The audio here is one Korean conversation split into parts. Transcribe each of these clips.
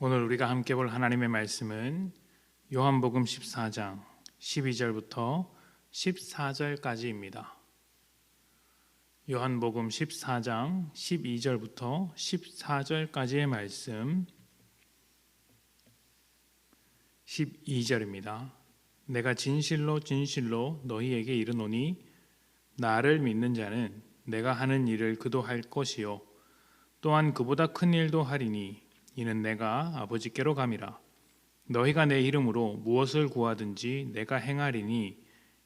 오늘 우리가 함께 볼 하나님의 말씀은 요한복음 14장 12절부터 14절까지입니다. 요한복음 14장 12절부터 14절까지의 말씀 12절입니다. 내가 진실로 진실로 너희에게 이르노니 나를 믿는 자는 내가 하는 일을 그도 할 것이요 또한 그보다 큰 일도 하리니 이는 내가 아버지께로 감이라. 너희가 내 이름으로 무엇을 구하든지 내가 행하리니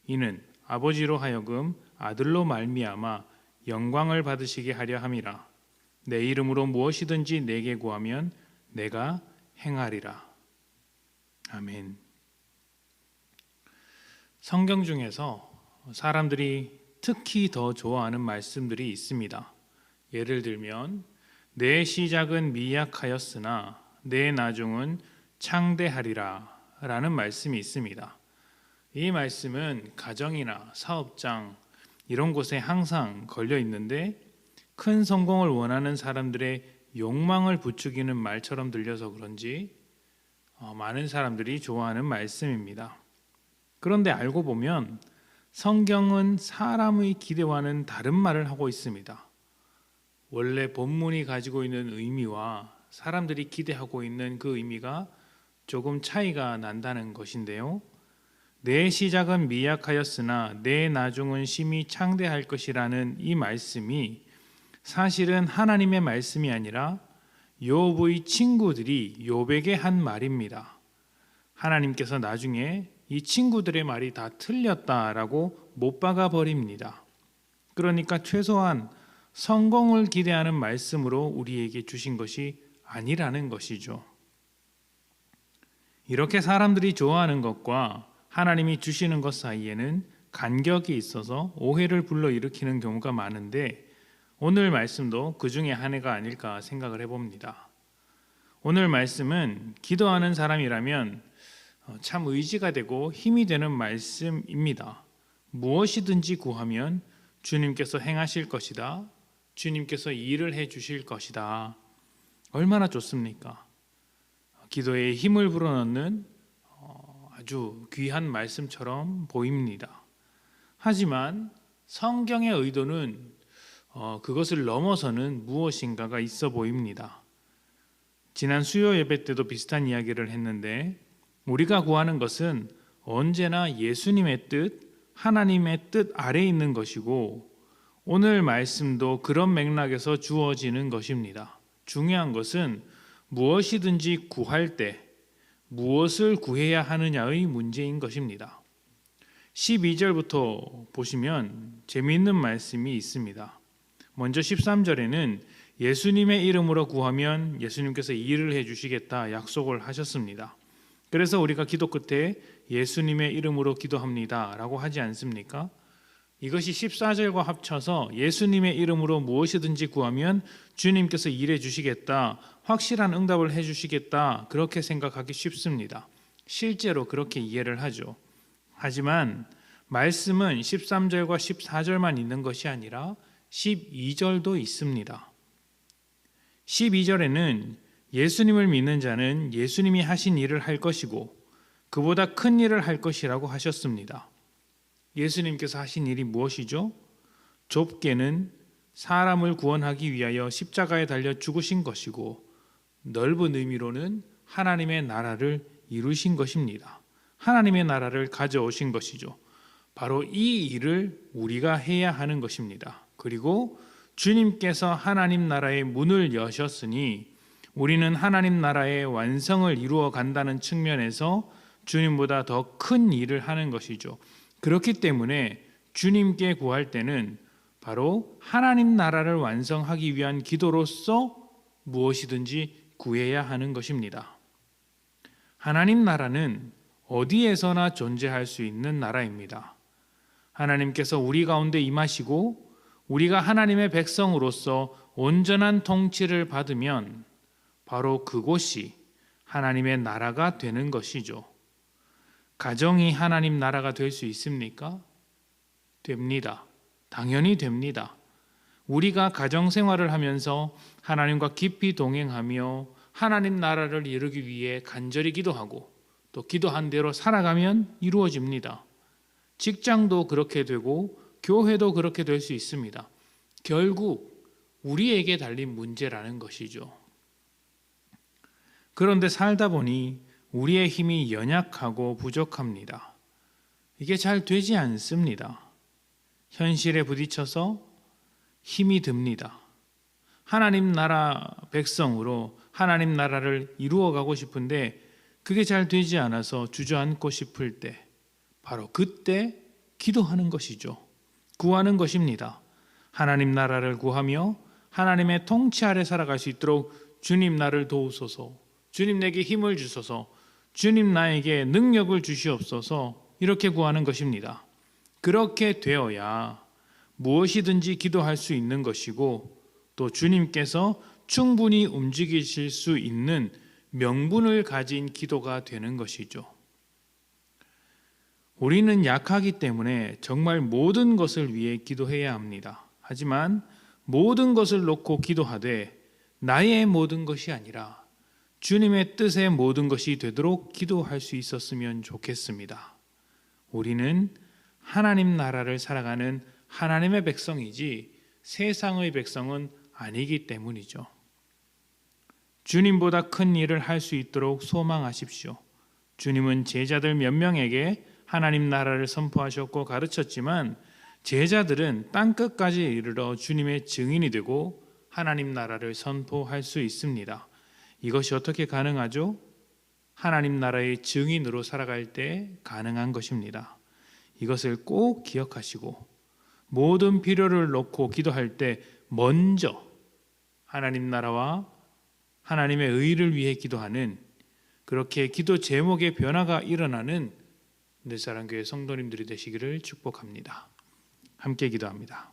이는 아버지로 하여금 아들로 말미암아 영광을 받으시게 하려 함이라. 내 이름으로 무엇이든지 내게 구하면 내가 행하리라. 아멘. 성경 중에서 사람들이 특히 더 좋아하는 말씀들이 있습니다. 예를 들면 내 시작은 미약하였으나 내 나중은 창대하리라 라는 말씀이 있습니다. 이 말씀은 가정이나 사업장 이런 곳에 항상 걸려 있는데 큰 성공을 원하는 사람들의 욕망을 부추기는 말처럼 들려서 그런지 많은 사람들이 좋아하는 말씀입니다. 그런데 알고 보면 성경은 사람의 기대와는 다른 말을 하고 있습니다. 원래 본문이 가지고 있는 의미와 사람들이 기대하고 있는 그 의미가 조금 차이가 난다는 것인데요. 내 시작은 미약하였으나 내 나중은 심히 창대할 것이라는 이 말씀이 사실은 하나님의 말씀이 아니라 욥의 친구들이 욥에게 한 말입니다. 하나님께서 나중에 이 친구들의 말이 다 틀렸다라고 못 박아 버립니다. 그러니까 최소한 성공을 기대하는 말씀으로 우리에게 주신 것이 아니라는 것이죠. 이렇게 사람들이 좋아하는 것과 하나님이 주시는 것 사이에는 간격이 있어서 오해를 불러일으키는 경우가 많은데 오늘 말씀도 그 중에 한 해가 아닐까 생각을 해봅니다. 오늘 말씀은 기도하는 사람이라면 참 의지가 되고 힘이 되는 말씀입니다. 무엇이든지 구하면 주님께서 행하실 것이다. 주님께서 일을 해 주실 것이다. 얼마나 좋습니까? 기도에 힘을 불어넣는 아주 귀한 말씀처럼 보입니다. 하지만 성경의 의도는 그것을 넘어서는 무엇인가가 있어 보입니다. 지난 수요 예배 때도 비슷한 이야기를 했는데 우리가 구하는 것은 언제나 예수님의 뜻, 하나님의 뜻 아래에 있는 것이고 오늘 말씀도 그런 맥락에서 주어지는 것입니다. 중요한 것은 무엇이든지 구할 때 무엇을 구해야 하느냐의 문제인 것입니다. 12절부터 보시면 재미있는 말씀이 있습니다. 먼저 13절에는 예수님의 이름으로 구하면 예수님께서 일을 해주시겠다 약속을 하셨습니다. 그래서 우리가 기도 끝에 예수님의 이름으로 기도합니다 라고 하지 않습니까? 이것이 14절과 합쳐서 예수님의 이름으로 무엇이든지 구하면 주님께서 일해 주시겠다, 확실한 응답을 해 주시겠다 그렇게 생각하기 쉽습니다. 실제로 그렇게 이해를 하죠. 하지만 말씀은 13절과 14절만 있는 것이 아니라 12절도 있습니다. 12절에는 예수님을 믿는 자는 예수님이 하신 일을 할 것이고 그보다 큰 일을 할 것이라고 하셨습니다. 예수님께서 하신 일이 무엇이죠? 좁게는 사람을 구원하기 위하여 십자가에 달려 죽으신 것이고 넓은 의미로는 하나님의 나라를 이루신 것입니다. 하나님의 나라를 가져오신 것이죠. 바로 이 일을 우리가 해야 하는 것입니다. 그리고 주님께서 하나님 나라의 문을 여셨으니 우리는 하나님 나라의 완성을 이루어 간다는 측면에서 주님보다 더 큰 일을 하는 것이죠. 그렇기 때문에 주님께 구할 때는 바로 하나님 나라를 완성하기 위한 기도로서 무엇이든지 구해야 하는 것입니다. 하나님 나라는 어디에서나 존재할 수 있는 나라입니다. 하나님께서 우리 가운데 임하시고 우리가 하나님의 백성으로서 온전한 통치를 받으면 바로 그곳이 하나님의 나라가 되는 것이죠. 가정이 하나님 나라가 될 수 있습니까? 됩니다. 당연히 됩니다. 우리가 가정 생활을 하면서 하나님과 깊이 동행하며 하나님 나라를 이루기 위해 간절히 기도하고 또 기도한 대로 살아가면 이루어집니다. 직장도 그렇게 되고 교회도 그렇게 될 수 있습니다. 결국 우리에게 달린 문제라는 것이죠. 그런데 살다 보니 우리의 힘이 연약하고 부족합니다. 이게 잘 되지 않습니다. 현실에 부딪혀서 힘이 듭니다. 하나님 나라 백성으로 하나님 나라를 이루어가고 싶은데 그게 잘 되지 않아서 주저앉고 싶을 때 바로 그때 기도하는 것이죠. 구하는 것입니다. 하나님 나라를 구하며 하나님의 통치 아래 살아갈 수 있도록 주님 나를 도우소서, 주님 내게 힘을 주소서, 주님 나에게 능력을 주시옵소서, 이렇게 구하는 것입니다. 그렇게 되어야 무엇이든지 기도할 수 있는 것이고 또 주님께서 충분히 움직이실 수 있는 명분을 가진 기도가 되는 것이죠. 우리는 약하기 때문에 정말 모든 것을 위해 기도해야 합니다. 하지만 모든 것을 놓고 기도하되 나의 모든 것이 아니라 주님의 뜻의 모든 것이 되도록 기도할 수 있었으면 좋겠습니다. 우리는 하나님 나라를 살아가는 하나님의 백성이지 세상의 백성은 아니기 때문이죠. 주님보다 큰 일을 할 수 있도록 소망하십시오. 주님은 제자들 몇 명에게 하나님 나라를 선포하셨고 가르쳤지만 제자들은 땅끝까지 이르러 주님의 증인이 되고 하나님 나라를 선포할 수 있습니다. 이것이 어떻게 가능하죠? 하나님 나라의 증인으로 살아갈 때 가능한 것입니다. 이것을 꼭 기억하시고 모든 필요를 놓고 기도할 때 먼저 하나님 나라와 하나님의 의를 위해 기도하는, 그렇게 기도 제목의 변화가 일어나는 늘사랑교회 성도님들이 되시기를 축복합니다. 함께 기도합니다.